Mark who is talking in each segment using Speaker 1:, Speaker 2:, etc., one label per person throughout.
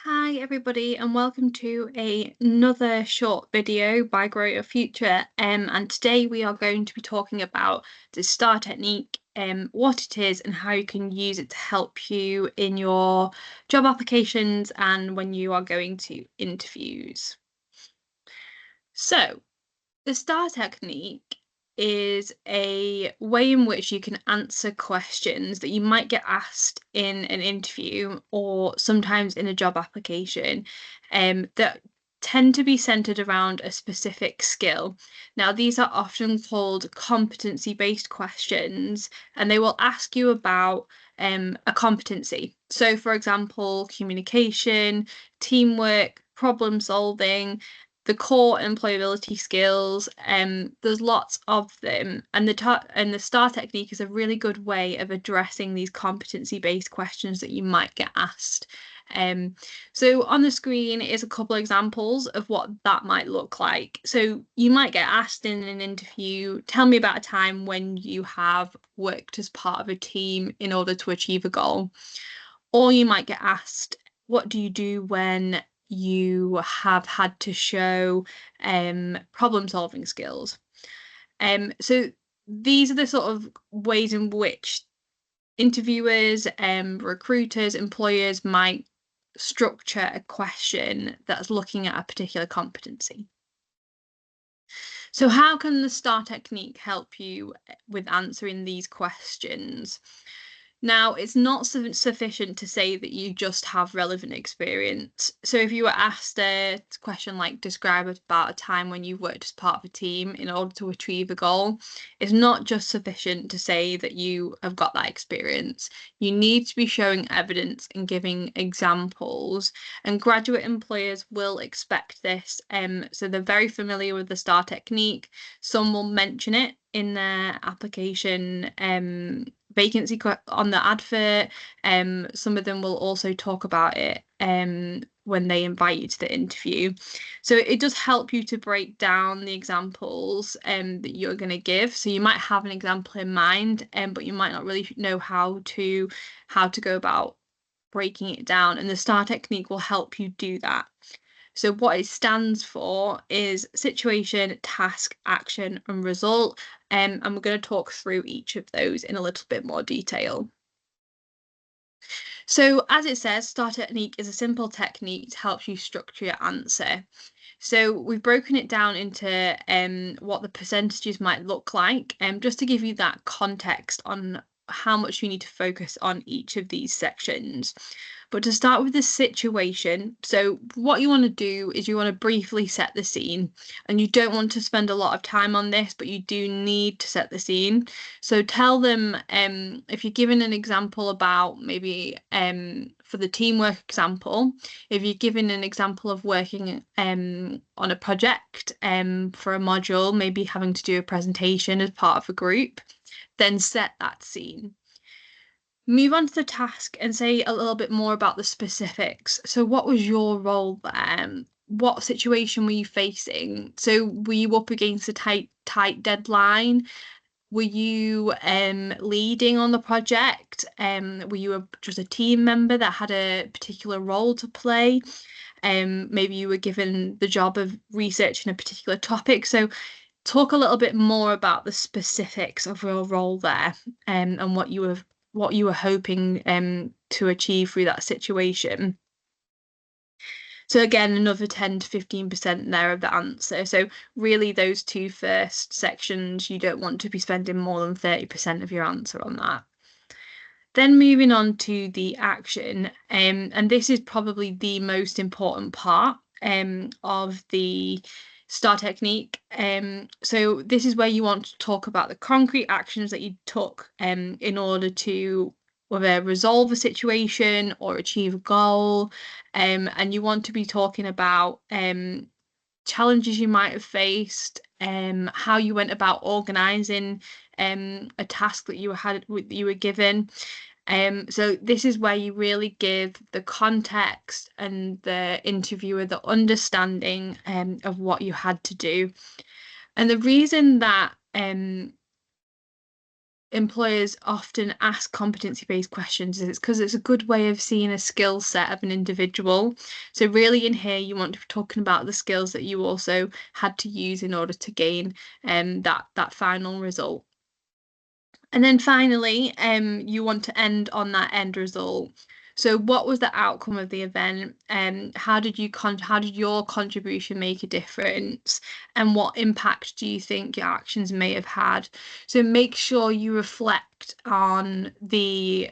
Speaker 1: Hi everybody and welcome to another short video by Grow Your Future, and today we are going to be talking about the STAR technique, what it is and how you can use it to help you in your job applications and when you are going to interviews. So the STAR technique is a way in which you can answer questions that you might get asked in an interview or sometimes in a job application, that tend to be centered around a specific skill. Now, these are often called competency-based questions, and they will ask you about a competency. So, for example, communication, teamwork, problem solving, the core employability skills. There's lots of them, and the STAR technique is a really good way of addressing these competency-based questions that you might get asked. So on the screen is a couple of examples of what that might look like. So you might get asked in an interview, tell me about a time when you have worked as part of a team in order to achieve a goal. Or you might get asked, what do you do when you have had to show problem solving skills? So these are the sort of ways in which interviewers, recruiters, employers might structure a question that's looking at a particular competency. So how can the STAR technique help you with answering these questions? Now, it's not sufficient to say that you just have relevant experience. So if you were asked a question like describe about a time when you've worked as part of a team in order to achieve a goal, it's not just sufficient to say that you have got that experience. You need to be showing evidence and giving examples, and graduate employers will expect this. So they're very familiar with the STAR technique. Some will mention it in their application vacancy on the advert. Some of them will also talk about it when they invite you to the interview. So it does help you to break down the examples that you're going to give. So you might have an example in mind, but you might not really know how to go about breaking it down. And the STAR technique will help you do that. So what it stands for is situation, task, action, and result. And we're going to talk through each of those in a little bit more detail. So as it says, STAR technique is a simple technique to help you structure your answer. So we've broken it down into what the percentages might look like, just to give you that context on how much you need to focus on each of these sections. But to start with the situation, so what you want to do is you want to briefly set the scene, and you don't want to spend a lot of time on this, but you do need to set the scene. So tell them, if you're given an example about maybe for the teamwork example, if you're given an example of working on a project for a module, maybe having to do a presentation as part of a group, then set that scene. Move on to the task and say a little bit more about the specifics. So what was your role there? What situation were you facing? So were you up against a tight deadline? Were you leading on the project? Were you just a team member that had a particular role to play? Maybe you were given the job of researching a particular topic. So talk a little bit more about the specifics of your role there, and what you were hoping to achieve through that situation. So again, another 10 to 15% there of the answer. So really those two first sections, you don't want to be spending more than 30% of your answer on that. Then moving on to the action, and this is probably the most important part of the STAR technique. So this is where you want to talk about the concrete actions that you took in order to whether resolve a situation or achieve a goal. And you want to be talking about challenges you might have faced, how you went about organizing a task that you were given. So this is where you really give the context and the interviewer the understanding of what you had to do. And the reason that employers often ask competency-based questions is because it's a good way of seeing a skill set of an individual. So really in here, you want to be talking about the skills that you also had to use in order to gain that final result. And then finally, you want to end on that end result. So what was the outcome of the event? How did your contribution make a difference? And what impact do you think your actions may have had? So make sure you reflect on the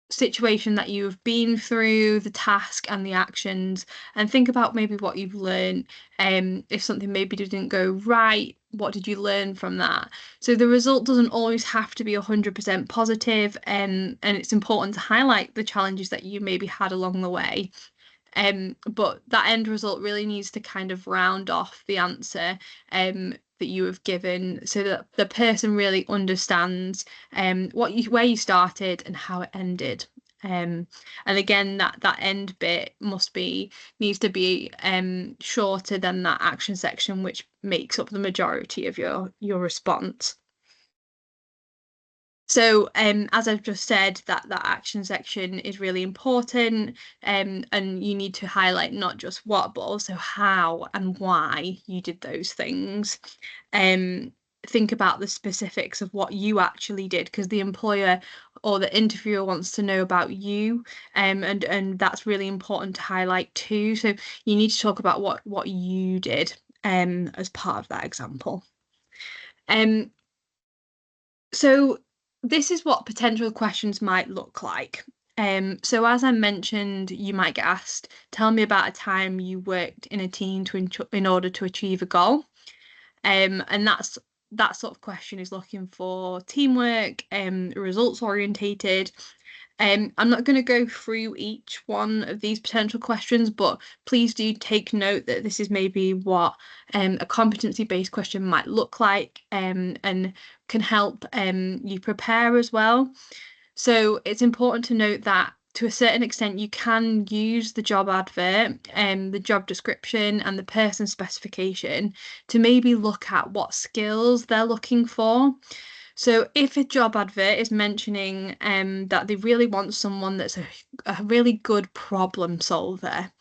Speaker 1: situation that you've been through, the task and the actions, and think about maybe what you've learned. If something maybe didn't go right, what did you learn from that? So the result doesn't always have to be 100% positive, and it's important to highlight the challenges that you maybe had along the way. But that end result really needs to kind of round off the answer that you have given so that the person really understands where you started and how it ended. And again, that end bit needs to be shorter than that action section, which makes up the majority of your response. So, as I've just said, that action section is really important, and you need to highlight not just what, but also how and why you did those things. Think about the specifics of what you actually did, because the employer or the interviewer wants to know about you, and that's really important to highlight too. So you need to talk about what you did, as part of that example. Um, so this is what potential questions might look like. So as I mentioned, you might get asked, tell me about a time you worked in a team in order to achieve a goal. And that sort of question is looking for teamwork, results orientated. I'm not going to go through each one of these potential questions, but please do take note that this is maybe what a competency-based question might look like, and can help you prepare as well. So it's important to note that to a certain extent, you can use the job advert and the job description and the person specification to maybe look at what skills they're looking for. So if a job advert is mentioning that they really want someone that's a really good problem solver,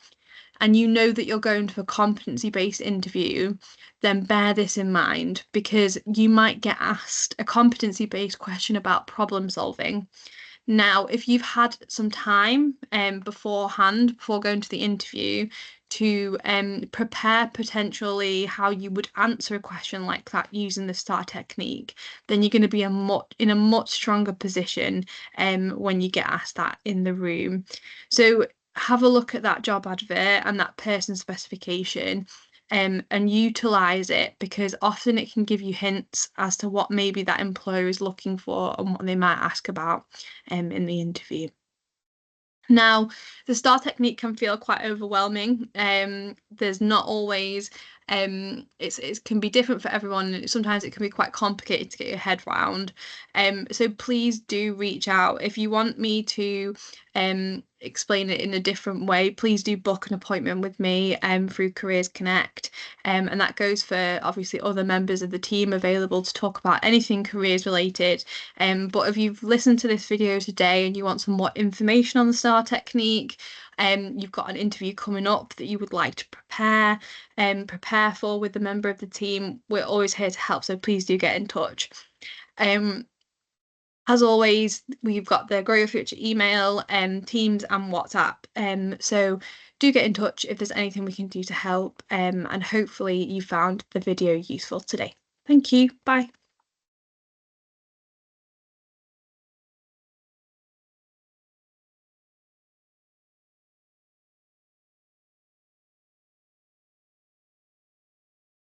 Speaker 1: and you know that you're going to a competency-based interview, then bear this in mind because you might get asked a competency-based question about problem solving. Now, if you've had some time beforehand, before going to the interview, to prepare potentially how you would answer a question like that using the STAR technique, then you're going to be in a much stronger position when you get asked that in the room. So have a look at that job advert and that person specification, and utilize it because often it can give you hints as to what maybe that employer is looking for and what they might ask about in the interview. Now, the STAR technique can feel quite overwhelming. There's not always, it can be different for everyone. Sometimes it can be quite complicated to get your head round. So please do reach out. If you want me to explain it in a different way, please do book an appointment with me through Careers Connect. And that goes for obviously other members of the team available to talk about anything careers related. But if you've listened to this video today and you want some more information on the STAR technique, you've got an interview coming up that you would like to prepare for with a member of the team, we're always here to help, so please do get in touch. As always, we've got the Grow Your Future email, Teams and WhatsApp. So do get in touch if there's anything we can do to help. And hopefully you found the video useful today. Thank you. Bye.